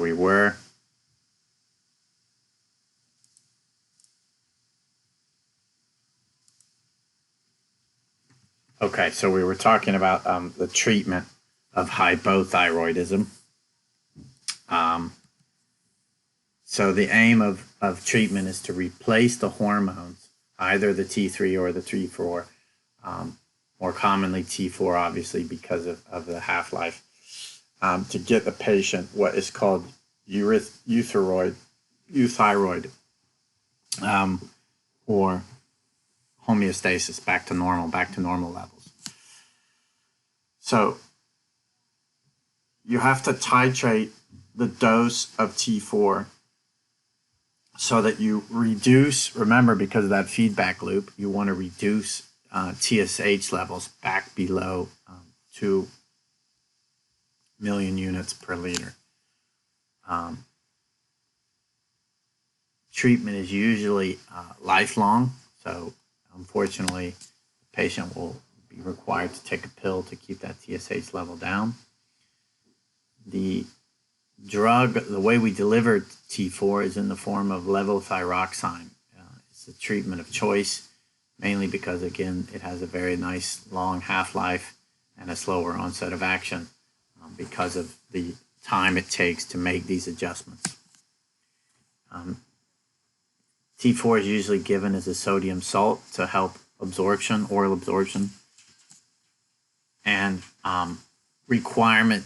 we were. Okay, so we were talking about the treatment of hypothyroidism. So the aim of treatment is to replace the hormones, either the T3 or the T4, more commonly T4, obviously, because of the half-life, to get the patient what is called euthyroid, or homeostasis, back to normal levels. So you have to titrate the dose of T4 so that you reduce, remember, because of that feedback loop, you want to reduce TSH levels back below 2 million units per liter. Treatment is usually lifelong, so unfortunately, the patient will be required to take a pill to keep that TSH level down. The drug, the way we deliver T4 is in the form of levothyroxine. It's a treatment of choice, mainly because, again, it has a very nice long half-life and a slower onset of action because of the time it takes to make these adjustments. T4 is usually given as a sodium salt to help absorption, oral absorption. And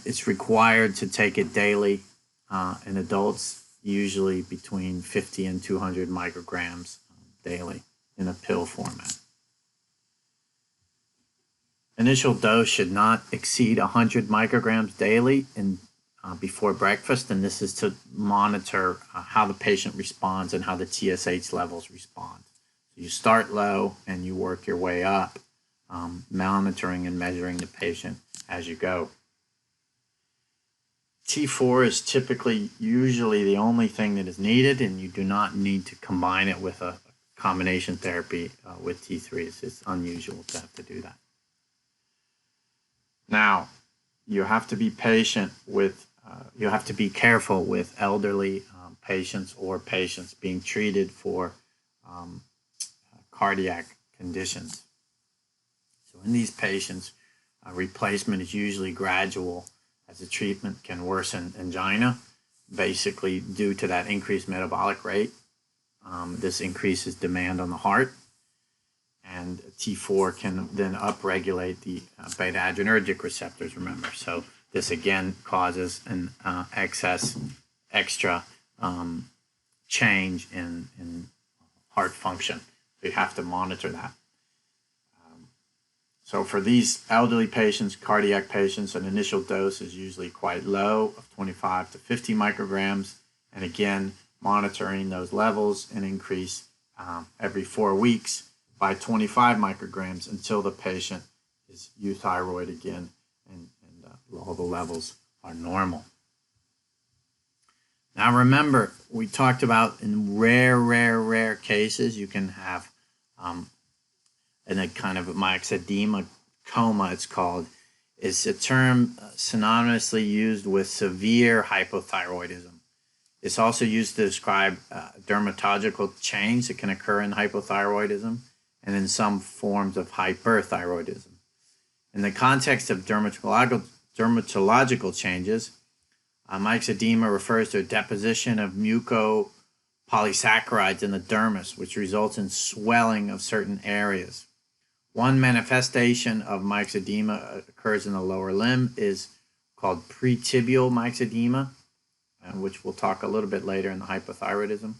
it's required to take it daily in adults, usually between 50 and 200 micrograms daily in a pill format. Initial dose should not exceed 100 micrograms daily before breakfast, and this is to monitor how the patient responds and how the TSH levels respond. So you start low and you work your way up, monitoring and measuring the patient as you go. T4 is usually the only thing that is needed, and you do not need to combine it with a combination therapy with T3. It's unusual to have to do that. Now, you have to be patient with, you have to be careful with elderly patients or patients being treated for cardiac conditions. So in these patients, replacement is usually gradual, as the treatment can worsen angina, basically due to that increased metabolic rate. This increases demand on the heart, and T4 can then upregulate the beta-adrenergic receptors, remember. So this again causes an extra change in heart function. So you have to monitor that. So for these elderly patients, cardiac patients, an initial dose is usually quite low, of 25 to 50 micrograms. And again, monitoring those levels and increase every 4 weeks by 25 micrograms until the patient is euthyroid again and all the levels are normal. Now remember, we talked about in rare cases, you can have in a kind of myxedema coma, it's called. It's a term synonymously used with severe hypothyroidism. It's also used to describe dermatological change that can occur in hypothyroidism and in some forms of hyperthyroidism. In the context of dermatological changes, myxedema refers to a deposition of mucopolysaccharides in the dermis, which results in swelling of certain areas. One manifestation of myxedema occurs in the lower limb is called pretibial myxedema, which we'll talk a little bit later in the hypothyroidism,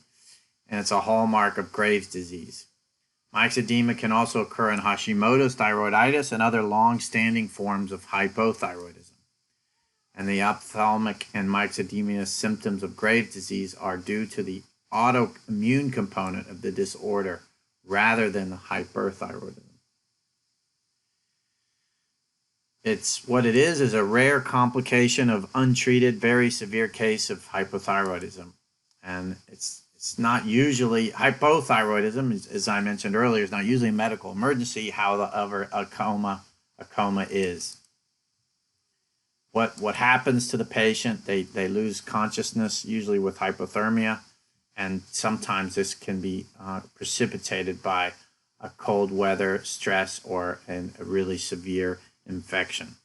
and it's a hallmark of Graves' disease. Myxedema can also occur in Hashimoto's thyroiditis and other long-standing forms of hypothyroidism. And the ophthalmic and myxedema symptoms of Graves' disease are due to the autoimmune component of the disorder rather than the hyperthyroidism. What it is a rare complication of untreated, very severe case of hypothyroidism. And it's not usually, hypothyroidism, as I mentioned earlier, is not usually a medical emergency, however a coma is. what happens to the patient? They lose consciousness, usually with hypothermia, and sometimes this can be precipitated by a cold weather, stress, or a really severe infection,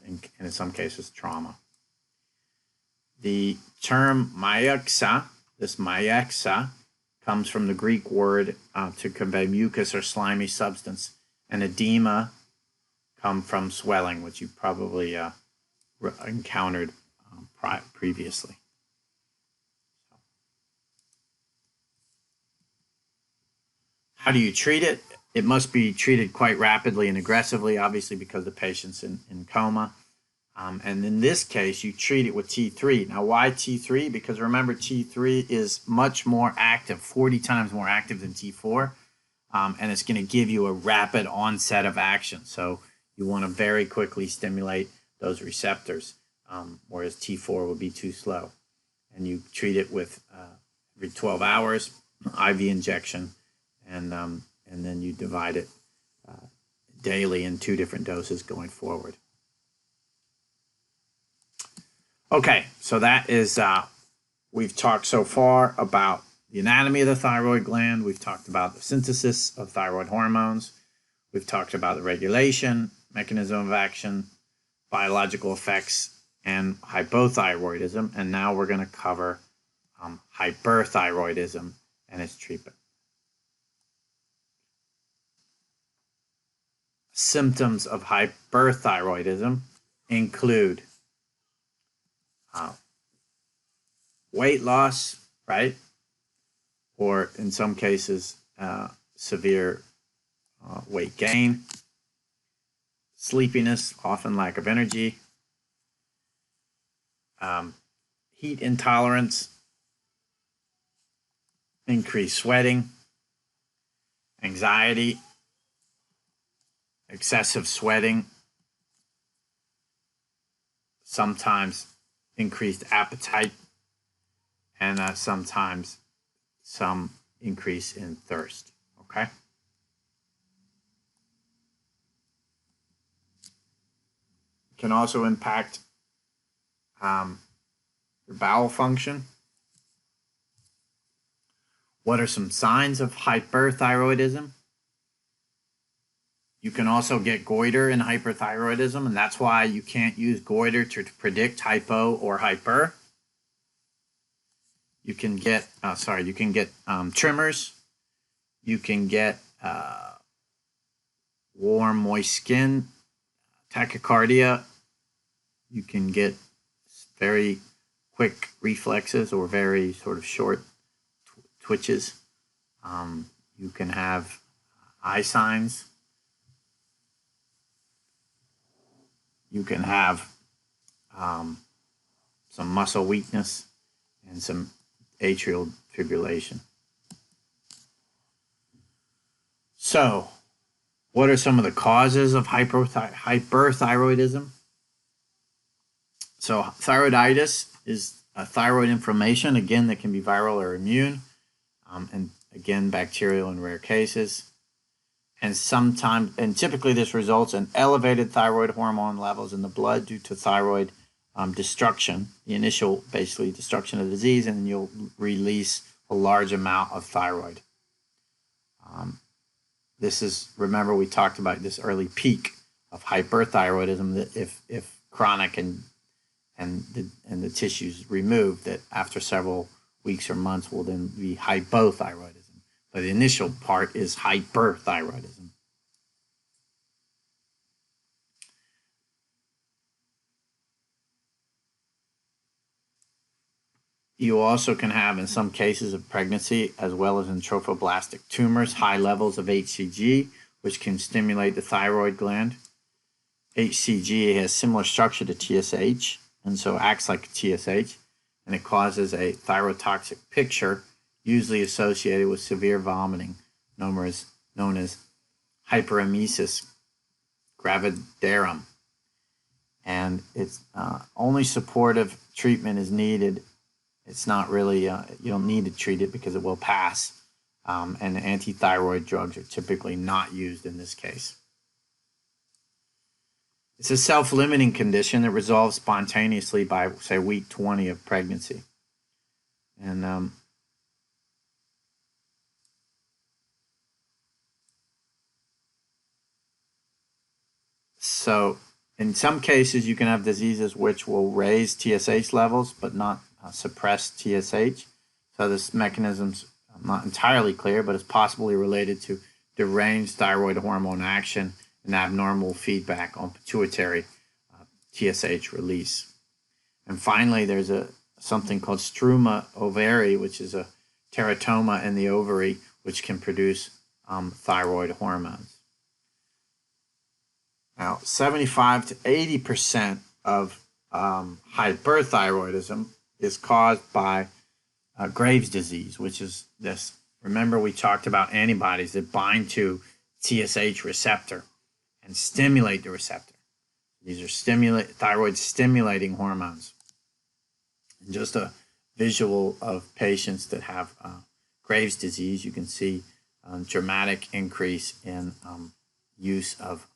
and in some cases trauma. The term myaxa, this myaxa, comes from the Greek word to convey mucus or slimy substance, and edema come from swelling, which you probably encountered previously. How do you treat it? It must be treated quite rapidly and aggressively, obviously, because the patient's in coma. And in this case, you treat it with T3. Now, why T3? Because remember, T3 is much more active, 40 times more active than T4, and it's going to give you a rapid onset of action. So you want to very quickly stimulate those receptors, whereas T4 would be too slow. And you treat it with every 12 hours, IV injection, and then you divide it daily in 2 different doses going forward. Okay, so that is, we've talked so far about the anatomy of the thyroid gland. We've talked about the synthesis of thyroid hormones. We've talked about the regulation, mechanism of action, biological effects, and hypothyroidism. And now we're going to cover hyperthyroidism and its treatment. Symptoms of hyperthyroidism include weight loss, right? Or in some cases, severe weight gain, sleepiness, often lack of energy, heat intolerance, increased sweating, anxiety, excessive sweating, sometimes increased appetite, and sometimes some increase in thirst, okay? It can also impact your bowel function. What are some signs of hyperthyroidism? You can also get goiter in hyperthyroidism, and that's why you can't use goiter to predict hypo or hyper. You can get, tremors. You can get warm, moist skin, tachycardia. You can get very quick reflexes or very sort of short twitches. You can have eye signs. You can have some muscle weakness and some atrial fibrillation. So, what are some of the causes of hyperthyroidism? So, thyroiditis is a thyroid inflammation, again, that can be viral or immune, and again, bacterial in rare cases. And typically this results in elevated thyroid hormone levels in the blood due to thyroid destruction, the initial basically destruction of the disease, and then you'll release a large amount of thyroid. This is, remember we talked about this early peak of hyperthyroidism, that if chronic and the tissues removed, that after several weeks or months will then be hypothyroidism. But the initial part is hyperthyroidism. You also can have, in some cases of pregnancy, as well as in trophoblastic tumors, high levels of HCG, which can stimulate the thyroid gland. HCG has similar structure to TSH, and so acts like TSH, and it causes a thyrotoxic picture, usually associated with severe vomiting, known as hyperemesis gravidarum. And it's only supportive treatment is needed. It's not really, you don't need to treat it because it will pass. And antithyroid drugs are typically not used in this case. It's a self-limiting condition that resolves spontaneously by, say, week 20 of pregnancy. And so in some cases, you can have diseases which will raise TSH levels but not suppress TSH. So this mechanism's not entirely clear, but it's possibly related to deranged thyroid hormone action and abnormal feedback on pituitary TSH release. And finally, there's something called struma ovariae, which is a teratoma in the ovary, which can produce thyroid hormones. Now, 75 to 80% of hyperthyroidism is caused by Graves' disease, which is this. Remember, we talked about antibodies that bind to TSH receptor and stimulate the receptor. These are thyroid stimulating hormones. And just a visual of patients that have Graves' disease, you can see dramatic increase in use of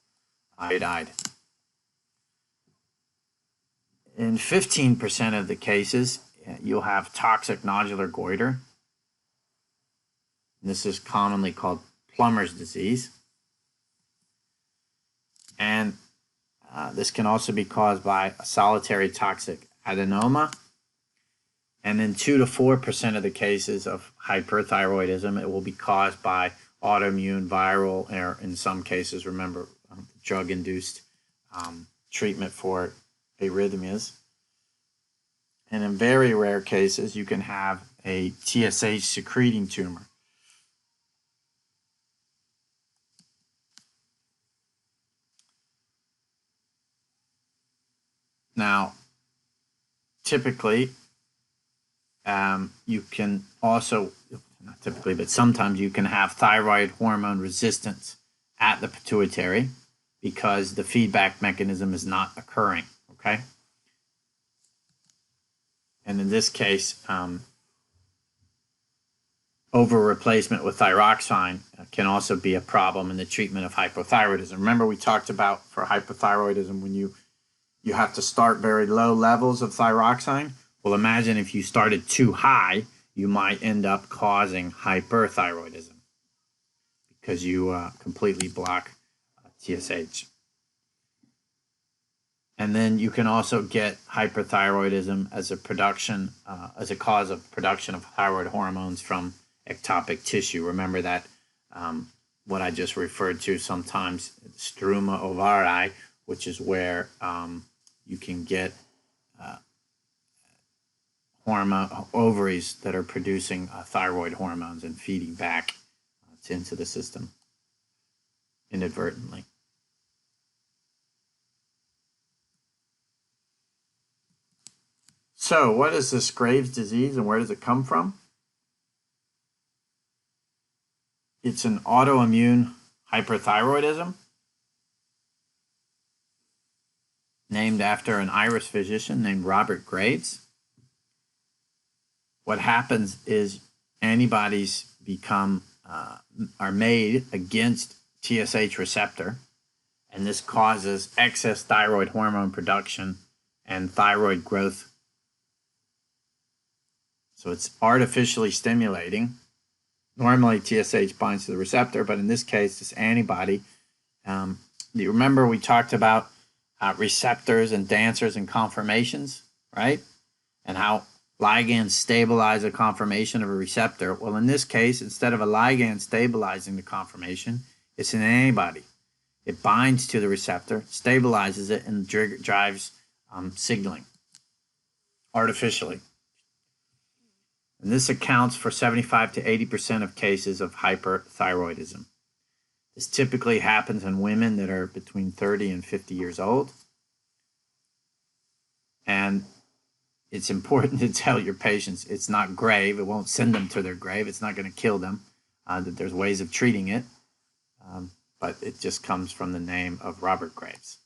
iodide. In 15% of the cases, you'll have toxic nodular goiter. This is commonly called plumber's disease. And this can also be caused by a solitary toxic adenoma. And in 2 to 4% of the cases of hyperthyroidism, it will be caused by autoimmune, viral, or in some cases, remember, drug-induced treatment for arrhythmias. And in very rare cases, you can have a TSH secreting tumor. Now, typically, you can also, not typically, but sometimes you can have thyroid hormone resistance at the pituitary because the feedback mechanism is not occurring, okay? And in this case, over replacement with thyroxine can also be a problem in the treatment of hypothyroidism. Remember, we talked about for hypothyroidism when you have to start very low levels of thyroxine. Well, imagine if you started too high, you might end up causing hyperthyroidism because you completely block TSH. And then you can also get hyperthyroidism as a cause of production of thyroid hormones from ectopic tissue. Remember that what I just referred to sometimes, struma ovariae, which is where you can get ovaries that are producing thyroid hormones and feeding back into the system inadvertently. So what is this Graves' disease and where does it come from? It's an autoimmune hyperthyroidism named after an Irish physician named Robert Graves. What happens is antibodies are made against TSH receptor, and this causes excess thyroid hormone production and thyroid growth. So it's artificially stimulating. Normally TSH binds to the receptor, but in this case, this antibody, you remember we talked about receptors and dancers and conformations, right? And how ligands stabilize a conformation of a receptor. Well, in this case, instead of a ligand stabilizing the conformation, it's an antibody. It binds to the receptor, stabilizes it, and drives signaling artificially. And this accounts for 75 to 80% of cases of hyperthyroidism. This typically happens in women that are between 30 and 50 years old. And it's important to tell your patients it's not grave. It won't send them to their grave. It's not going to kill them. That there's ways of treating it. But it just comes from the name of Robert Graves.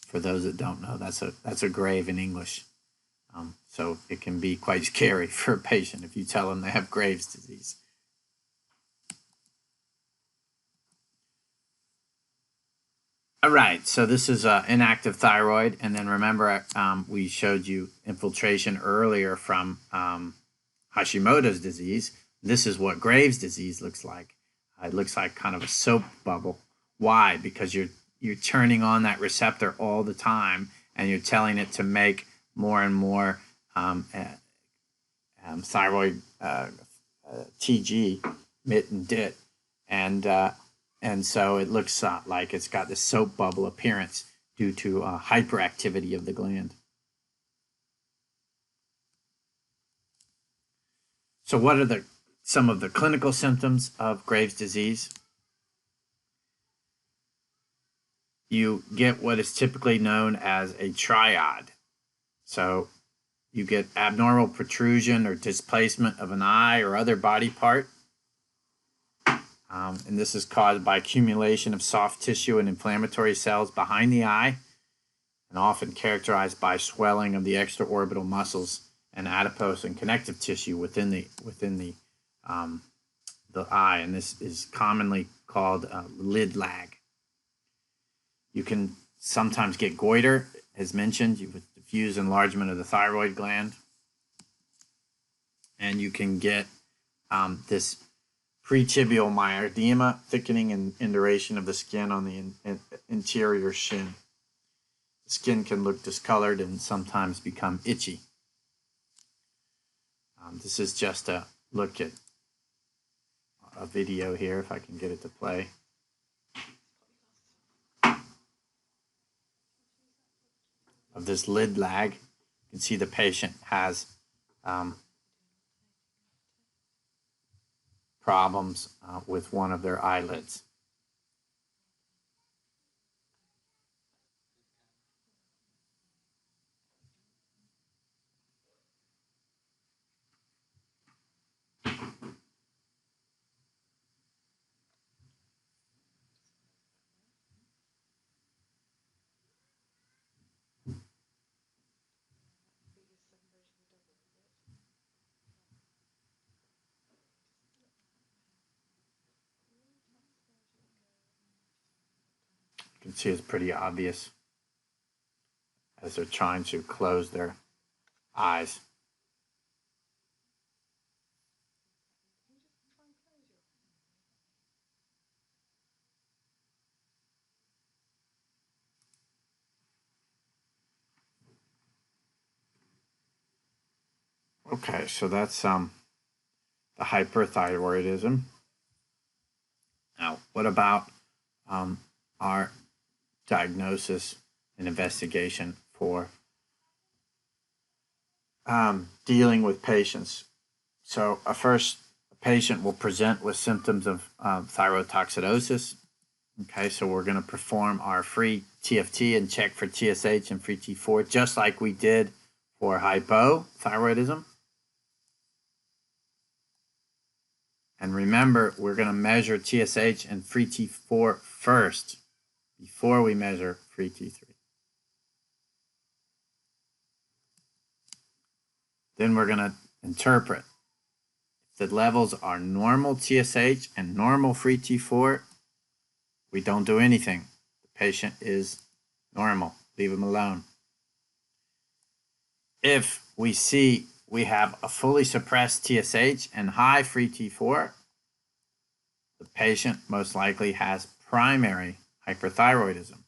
For those that don't know, that's a grave in English. So it can be quite scary for a patient if you tell them they have Graves' disease. All right, so this is inactive thyroid, and then remember we showed you infiltration earlier from Hashimoto's disease. This is what Graves' disease looks like. It looks like kind of a soap bubble. Why? Because you're turning on that receptor all the time, and you're telling it to make more and more thyroid TG, MIT and DIT, and so it looks like it's got this soap bubble appearance due to hyperactivity of the gland. So what are some of the clinical symptoms of Graves' disease? You get what is typically known as a triad. So you get abnormal protrusion or displacement of an eye or other body part. And this is caused by accumulation of soft tissue and inflammatory cells behind the eye, and often characterized by swelling of the extraorbital muscles and adipose and connective tissue within the eye, and this is commonly called lid lag. You can sometimes get goiter, as mentioned, with diffuse enlargement of the thyroid gland, and you can get this pretibial myedema, thickening and induration of the skin on the interior shin. The skin can look discolored and sometimes become itchy. This is just a look at a video here, if I can get it to play. Of this lid lag. You can see the patient has problems with one of their eyelids. You can see it's pretty obvious as they're trying to close their eyes. Okay, so that's the hyperthyroidism. Now, what about our diagnosis and investigation for dealing with patients? So a patient will present with symptoms of thyrotoxidosis. Okay, so we're going to perform our free TFT and check for TSH and free T4, just like we did for hypothyroidism. And remember, we're going to measure TSH and free T4 first before we measure free T3. Then we're going to interpret. If the levels are normal TSH and normal free T4, we don't do anything. The patient is normal. Leave him alone. If we see we have a fully suppressed TSH and high free T4, the patient most likely has primary hyperthyroidism.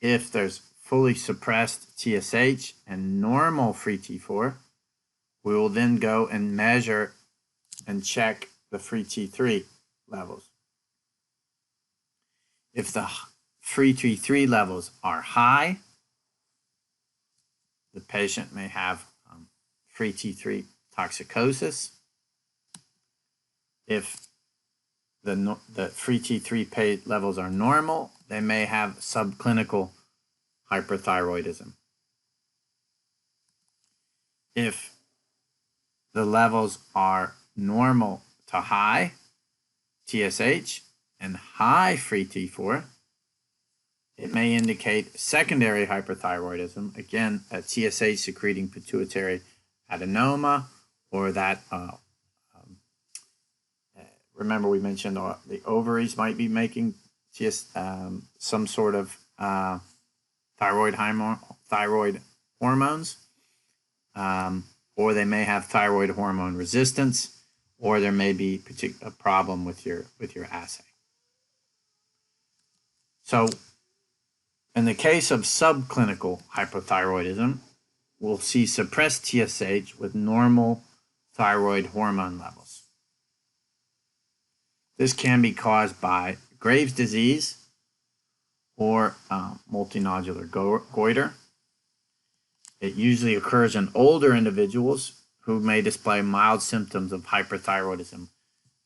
If there's fully suppressed TSH and normal free T4, we will then go and measure and check the free T3 levels. If the free T3 levels are high, the patient may have free T3 toxicosis. If the free T3 levels are normal, they may have subclinical hyperthyroidism. If the levels are normal to high TSH and high free T4, it may indicate secondary hyperthyroidism, again, a TSH secreting pituitary adenoma, or that, remember we mentioned the ovaries might be making some sort of thyroid hormones, or they may have thyroid hormone resistance, or there may be a problem with your assay. So in the case of subclinical hypothyroidism, we'll see suppressed TSH with normal thyroid hormone levels. This can be caused by Graves' disease or multinodular goiter. It usually occurs in older individuals who may display mild symptoms of hyperthyroidism,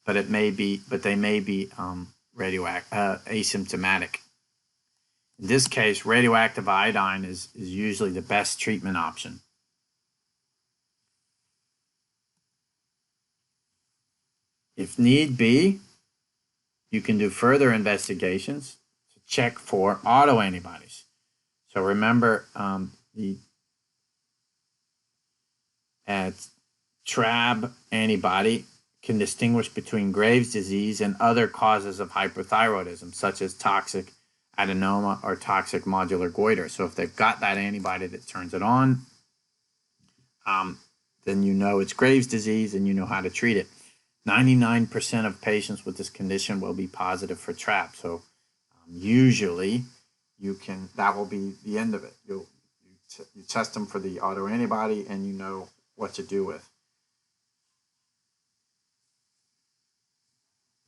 but they may be asymptomatic. In this case, radioactive iodine is usually the best treatment option. If need be, you can do further investigations to check for autoantibodies. So remember, the TRAB antibody can distinguish between Graves' disease and other causes of hyperthyroidism, such as toxic adenoma or toxic nodular goiter. So if they've got that antibody that turns it on, then you know it's Graves' disease and you know how to treat it. 99% of patients with this condition will be positive for TRAB. So usually that will be the end of it. You test them for the autoantibody and you know what to do with.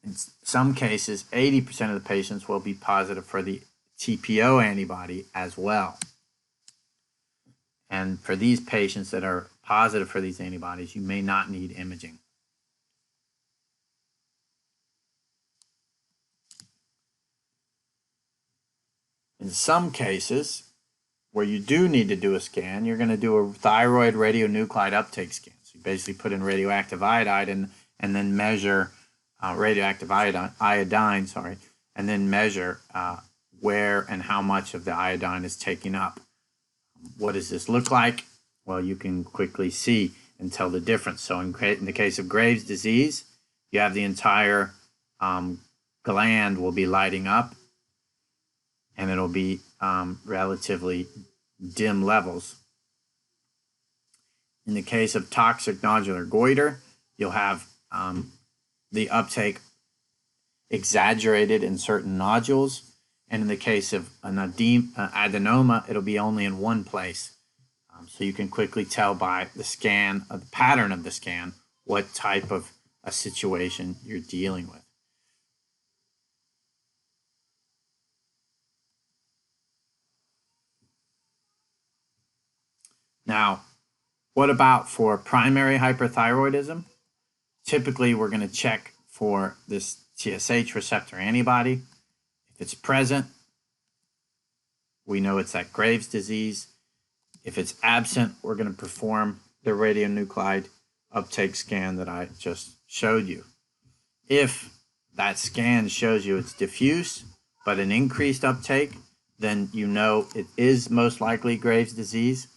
In some cases, 80% of the patients will be positive for the TPO antibody as well. And for these patients that are positive for these antibodies, you may not need imaging. In some cases, where you do need to do a scan, you're going to do a thyroid radionuclide uptake scan. So you basically put in radioactive iodine and then measure radioactive iodine, and then measure where and how much of the iodine is taking up. What does this look like? Well, you can quickly see and tell the difference. So in the case of Graves' disease, you have the entire gland will be lighting up, and it'll be relatively dim levels. In the case of toxic nodular goiter, you'll have the uptake exaggerated in certain nodules, and in the case of an adenoma, it'll be only in one place. So you can quickly tell by the scan, the pattern of the scan, what type of a situation you're dealing with. Now, what about for primary hyperthyroidism? Typically, we're going to check for this TSH receptor antibody. If it's present, we know it's that Graves' disease. If it's absent, we're going to perform the radionuclide uptake scan that I just showed you. If that scan shows you it's diffuse, but an increased uptake, then you know it is most likely Graves' disease,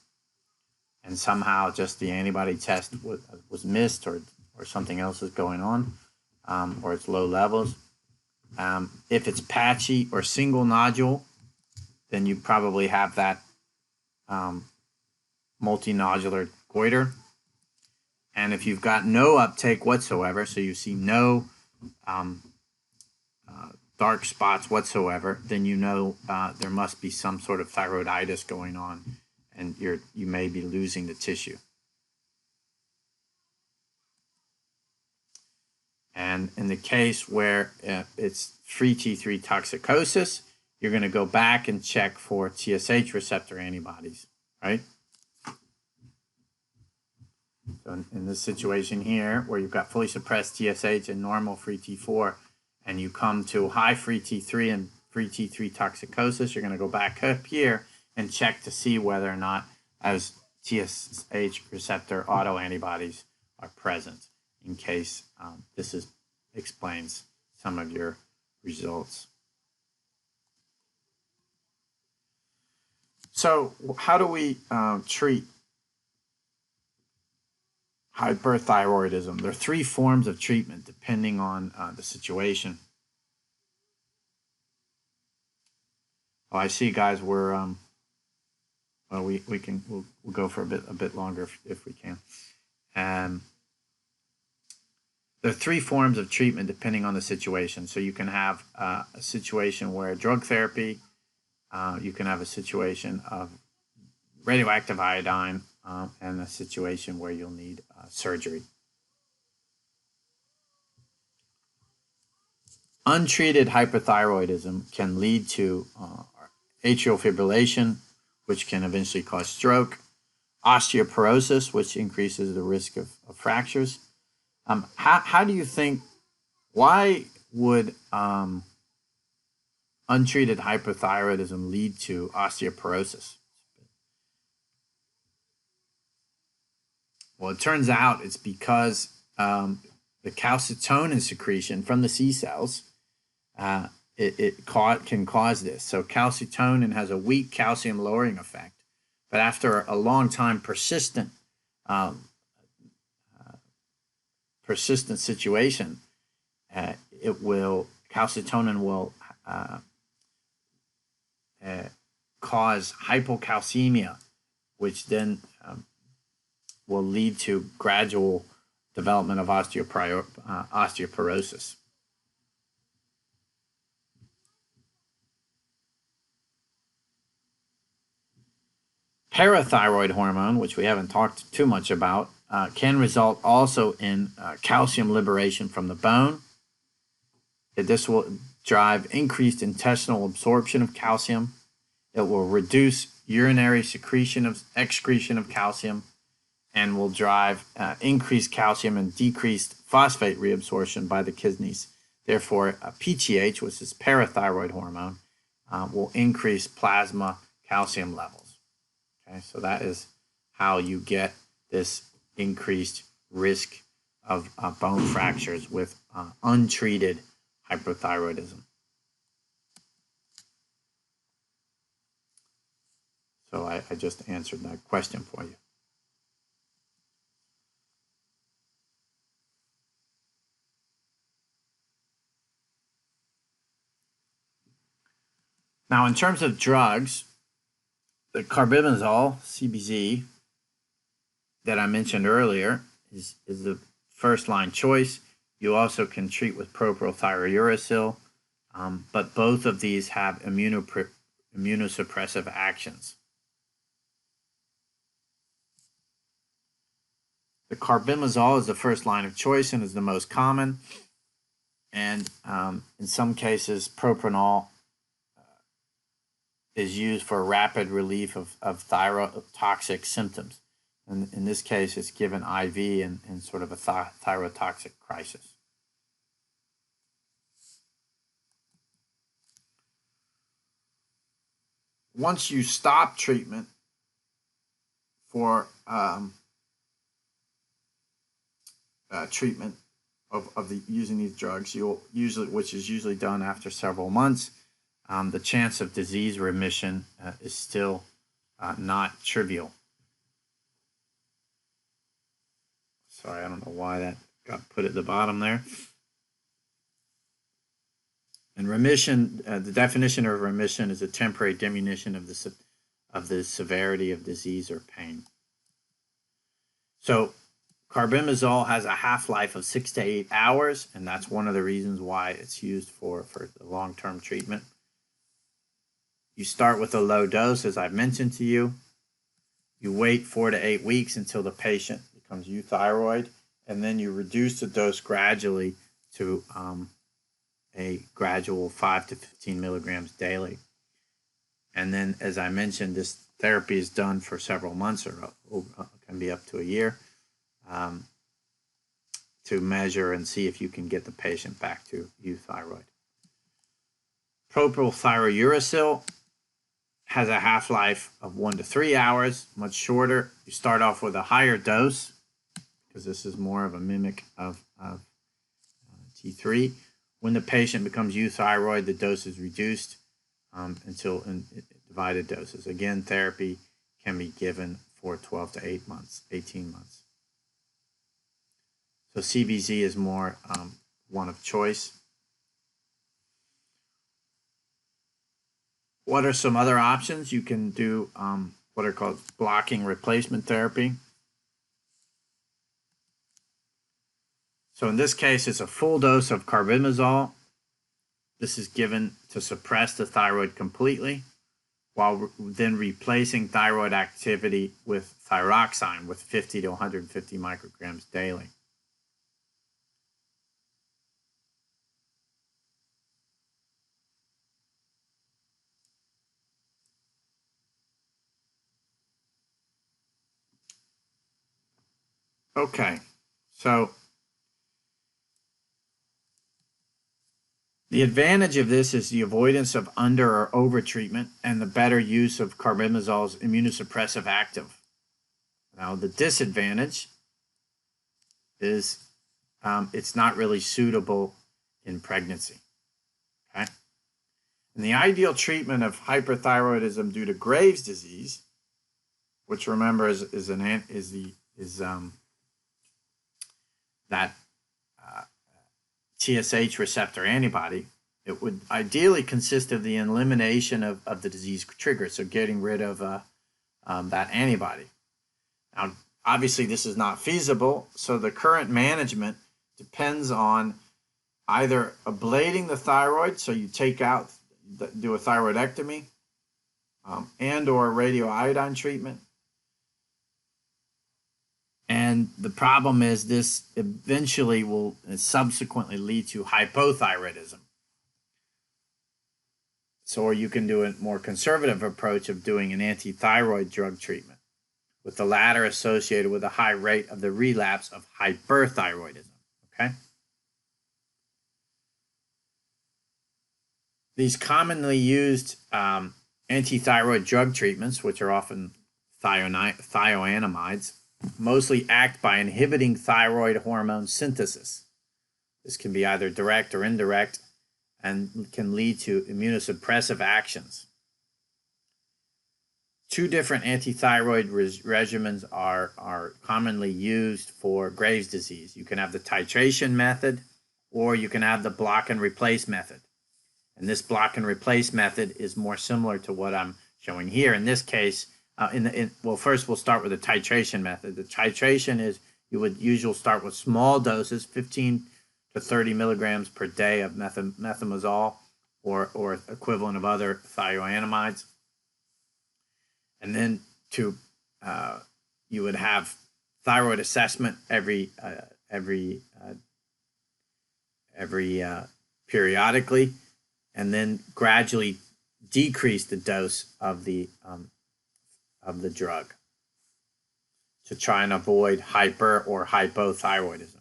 and somehow just the antibody test was missed, or something else is going on, or it's low levels. If it's patchy or single nodule, then you probably have that multinodular goiter. And if you've got no uptake whatsoever, so you see no dark spots whatsoever, then you know there must be some sort of thyroiditis going on, and you may be losing the tissue. And in the case where it's free T3 toxicosis, you're going to go back and check for TSH receptor antibodies, right? So in this situation here, where you've got fully suppressed TSH and normal free T4, and you come to high free T3 and free T3 toxicosis, you're going to go back up here and check to see whether or not as TSH receptor autoantibodies are present, in case this explains some of your results. So how do we treat hyperthyroidism? There are three forms of treatment depending on the situation. Oh, I see, guys. We'll go for a bit longer if we can. There are three forms of treatment depending on the situation. So you can have a situation where drug therapy, you can have a situation of radioactive iodine, and a situation where you'll need surgery. Untreated hyperthyroidism can lead to atrial fibrillation, which can eventually cause stroke, osteoporosis, which increases the risk of fractures. How do you think, why would untreated hyperthyroidism lead to osteoporosis? Well, it turns out it's because the calcitonin secretion from the C cells, can cause this. So calcitonin has a weak calcium lowering effect, but after a long time persistent situation, calcitonin will cause hypocalcemia, which then will lead to gradual development of osteoporosis. Parathyroid hormone, which we haven't talked too much about, can result also in calcium liberation from the bone. This will drive increased intestinal absorption of calcium. It will reduce urinary excretion of calcium, and will drive increased calcium and decreased phosphate reabsorption by the kidneys. Therefore, PTH, which is parathyroid hormone, will increase plasma calcium levels. Okay, so that is how you get this increased risk of bone fractures with untreated hyperthyroidism. So I just answered that question for you. Now, in terms of drugs, the carbimazole, CBZ, that I mentioned earlier is the first line choice. You also can treat with propylthiouracil, but both of these have immunosuppressive actions. The carbimazole is the first line of choice and is the most common. And in some cases, propranolol is used for rapid relief of thyrotoxic symptoms. And in this case, it's given IV in sort of a thyrotoxic crisis. Once you stop treatment for treatment of using these drugs, which is usually done after several months, the chance of disease remission is still not trivial. Sorry, I don't know why that got put at the bottom there. And remission, the definition of remission is a temporary diminution of the severity of disease or pain. So carbimazole has a half-life of 6 to 8 hours, and that's one of the reasons why it's used for the long-term treatment. You start with a low dose, as I've mentioned to you. You wait 4 to 8 weeks until the patient becomes euthyroid, and then you reduce the dose gradually to a gradual 5 to 15 milligrams daily. And then, as I mentioned, this therapy is done for several months or can be up to a year to measure and see if you can get the patient back to euthyroid. Propylthiouracil has a half-life of 1 to 3 hours, much shorter. You start off with a higher dose because this is more of a mimic of T3. When the patient becomes euthyroid, the dose is reduced until in divided doses. Again, therapy can be given for 12 to 18 months. So CBZ is more one of choice. What are some other options? You can do what are called blocking replacement therapy. So in this case, it's a full dose of carbimazole. This is given to suppress the thyroid completely, while then replacing thyroid activity with thyroxine with 50 to 150 micrograms daily. Okay, so the advantage of this is the avoidance of under or over treatment and the better use of carbimazole's immunosuppressive active. Now, the disadvantage is it's not really suitable in pregnancy. Okay? And the ideal treatment of hyperthyroidism due to Graves' disease, which remember is that TSH receptor antibody, it would ideally consist of the elimination of the disease trigger, so getting rid of that antibody. Now, obviously, this is not feasible, so the current management depends on either ablating the thyroid, so you take out, do a thyroidectomy, and or radioiodine treatment. And the problem is this eventually will subsequently lead to hypothyroidism. So, or you can do a more conservative approach of doing an anti-thyroid drug treatment, with the latter associated with a high rate of the relapse of hyperthyroidism. Okay? These commonly used anti-thyroid drug treatments, which are often thioanamides, mostly act by inhibiting thyroid hormone synthesis. This can be either direct or indirect and can lead to immunosuppressive actions. Two different anti-thyroid regimens are commonly used for Graves' disease. You can have the titration method, or you can have the block and replace method. And this block and replace method is more similar to what I'm showing here. In this case, well, first we'll start with the titration method. The titration is you would usually start with small doses, 15 to 30 milligrams per day of methmozol or equivalent of other thioanamides. And then you would have thyroid assessment every periodically, and then gradually decrease the dose of the drug to try and avoid hyper or hypothyroidism.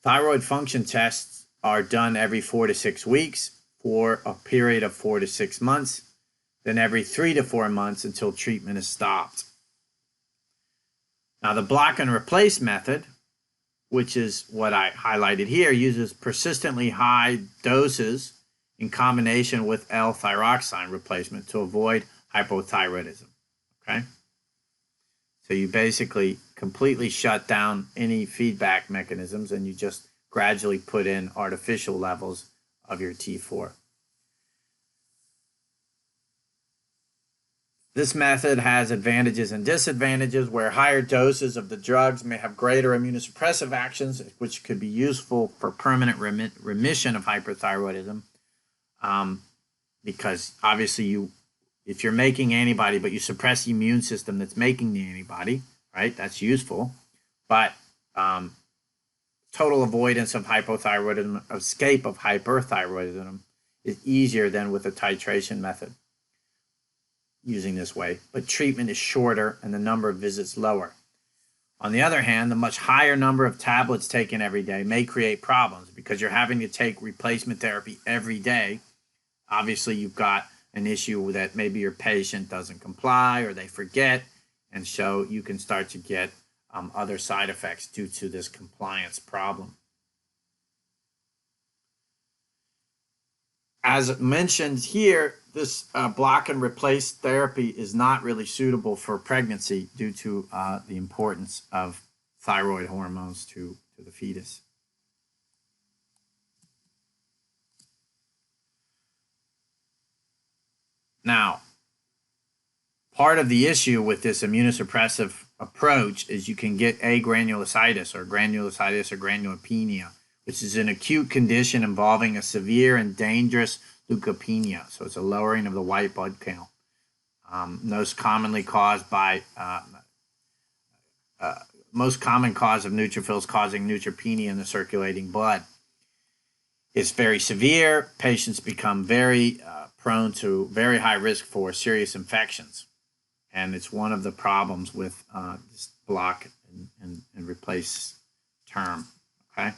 Thyroid function tests are done every 4 to 6 weeks for a period of 4 to 6 months, then every 3 to 4 months until treatment is stopped. Now, the block and replace method, which is what I highlighted here, uses persistently high doses in combination with L-thyroxine replacement to avoid hypothyroidism. Okay? So you basically completely shut down any feedback mechanisms and you just gradually put in artificial levels of your T4. This method has advantages and disadvantages, where higher doses of the drugs may have greater immunosuppressive actions, which could be useful for permanent remission of hyperthyroidism, because obviously if you're making antibody but you suppress the immune system that's making the antibody, right, that's useful. But total avoidance of hypothyroidism, escape of hyperthyroidism, is easier than with the titration method using this way, but treatment is shorter and the number of visits lower. On the other hand, the much higher number of tablets taken every day may create problems because you're having to take replacement therapy every day. Obviously, you've got an issue that maybe your patient doesn't comply or they forget, and so you can start to get other side effects due to this compliance problem. As mentioned here, this block and replace therapy is not really suitable for pregnancy due to the importance of thyroid hormones to the fetus. Now, part of the issue with this immunosuppressive approach is you can get agranulositis or granulopenia, which is an acute condition involving a severe and dangerous leukopenia. So it's a lowering of the white blood count, most commonly caused by most common cause of neutrophils causing neutropenia in the circulating blood. It's very severe. Patients become very prone to very high risk for serious infections. And it's one of the problems with this block and replace term, okay?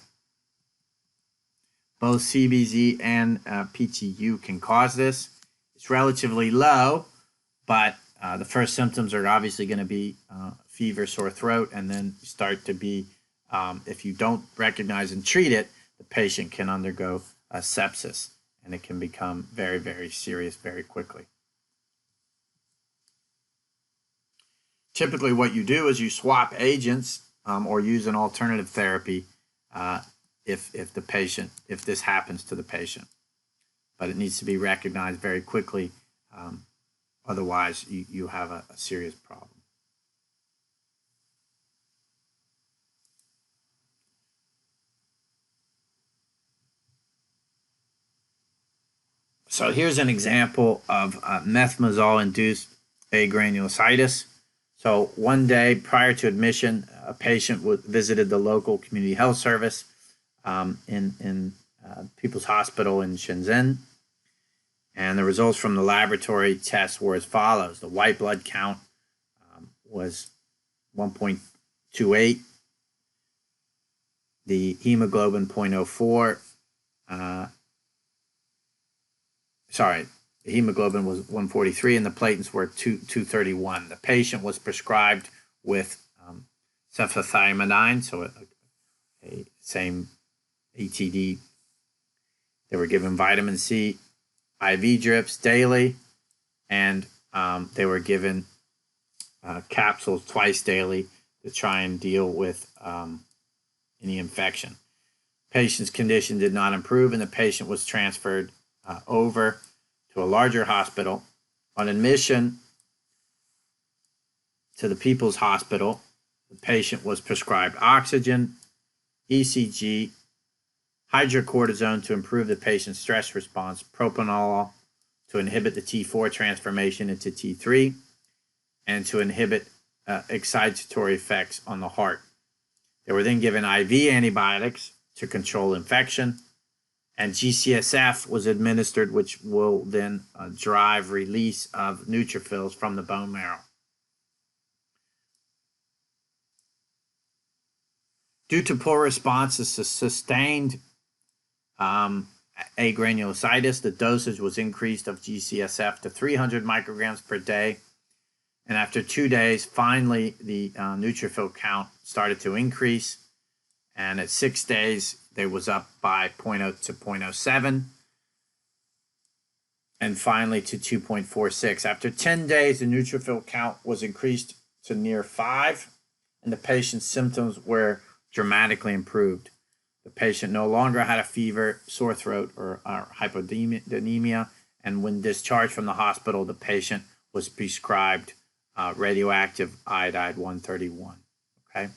Both CBZ and PTU can cause this. It's relatively low, but the first symptoms are obviously going to be fever, sore throat, and then start to be, if you don't recognize and treat it, the patient can undergo sepsis, and it can become very, very serious very quickly. Typically, what you do is you swap agents or use an alternative therapy if this happens to the patient. But it needs to be recognized very quickly. Otherwise, you have a serious problem. So here's an example of Methmozol-induced agranulositis. So one day prior to admission, a patient visited the local community health service in People's Hospital in Shenzhen. And the results from the laboratory tests were as follows. The white blood count was 1.28. The hemoglobin 0.04. The hemoglobin was 143 and the platelets were 231. The patient was prescribed with cefepime, so a same ATD. They were given vitamin C IV drips daily, and they were given capsules twice daily to try and deal with any infection. Patient's condition did not improve, and the patient was transferred over to a larger hospital. On admission to the People's Hospital, the patient was prescribed oxygen, ECG, hydrocortisone to improve the patient's stress response, propranolol to inhibit the T4 transformation into T3, and to inhibit excitatory effects on the heart. They were then given IV antibiotics to control infection, and GCSF was administered, which will then drive release of neutrophils from the bone marrow. Due to poor responses to sustained agranulositis, the dosage was increased of GCSF to 300 micrograms per day. And after 2 days, finally, the neutrophil count started to increase. And at 6 days, they was up by 0.0 to 0.07. And finally to 2.46. After 10 days, the neutrophil count was increased to near 5. And the patient's symptoms were dramatically improved. The patient no longer had a fever, sore throat, or hypodemia. And when discharged from the hospital, the patient was prescribed radioactive iodide 131. Okay,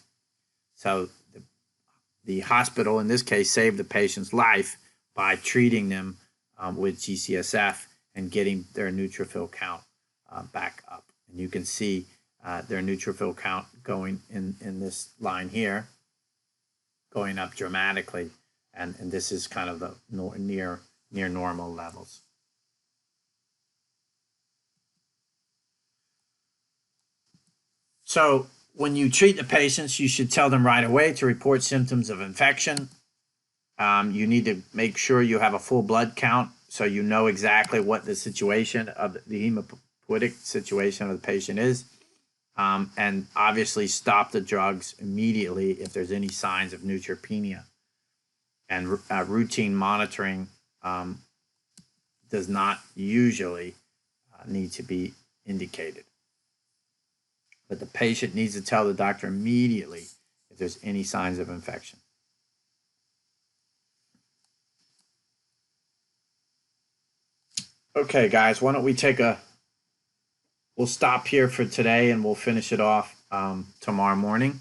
so the hospital in this case saved the patient's life by treating them with GCSF and getting their neutrophil count back up. And you can see their neutrophil count going in this line here, going up dramatically, and this is kind of the near normal levels. So when you treat the patients, you should tell them right away to report symptoms of infection. You need to make sure you have a full blood count so you know exactly what the situation of the hemopoietic situation of the patient is. And obviously stop the drugs immediately if there's any signs of neutropenia. And routine monitoring does not usually need to be indicated. But the patient needs to tell the doctor immediately if there's any signs of infection. Okay, guys, why don't we we'll stop here for today and we'll finish it off tomorrow morning.